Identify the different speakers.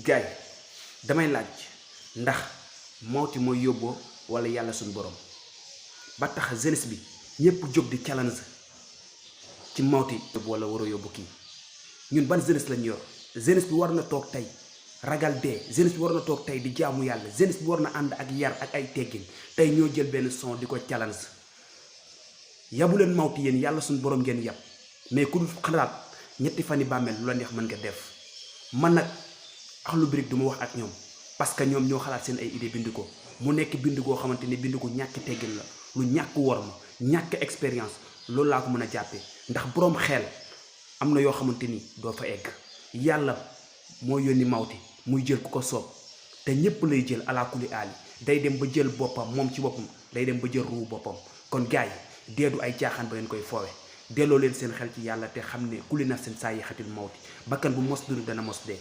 Speaker 1: gaay damay laaj ndax mawti mooy yóbboo wala yàlla suñu borom ba tax jeunesse bi ñëpp jóg di challenge ci mawti wala war a yóbbu kii ñun ban jeunesse lañ yor jeunesse bi war na toog tey ragal dee jeunesse bi war na toog tey di jaamu yàlla jeunesse bi war na ànd ak yar ak ay teggin tey ñoo jël benn son di ko challenge yabu leen mawti yéen yàlla suñu borom ngeen yab mais ku dul xalaat ñetti fani bàmmeel lu la neex mën nga def man nag Akhlou Brick du ma wax ak ñoom parce que ñoom ñoo xalaat seen ay idée bind ko mu nekk bind goo xamante ni bind ko ñàkk teggin la lu ñàkk worma ñàkk expérience loolu laa ko mën a jàppee ndax boroom xel am na yoo xamante ni doo fa egg yàlla moo yónni mawti muy jël ku ko soob te ñépp lay jël alaakuli aali day dem ba jël boppam moom ci boppam day dem ba jël ruu boppam kon gaay yi deedu ay caaxaan ba leen koy foowe delloo leen seen xel ci yàlla te xam ne kulli nafsin saa yi xatil mawti bakkan bu mos dund dana mos dee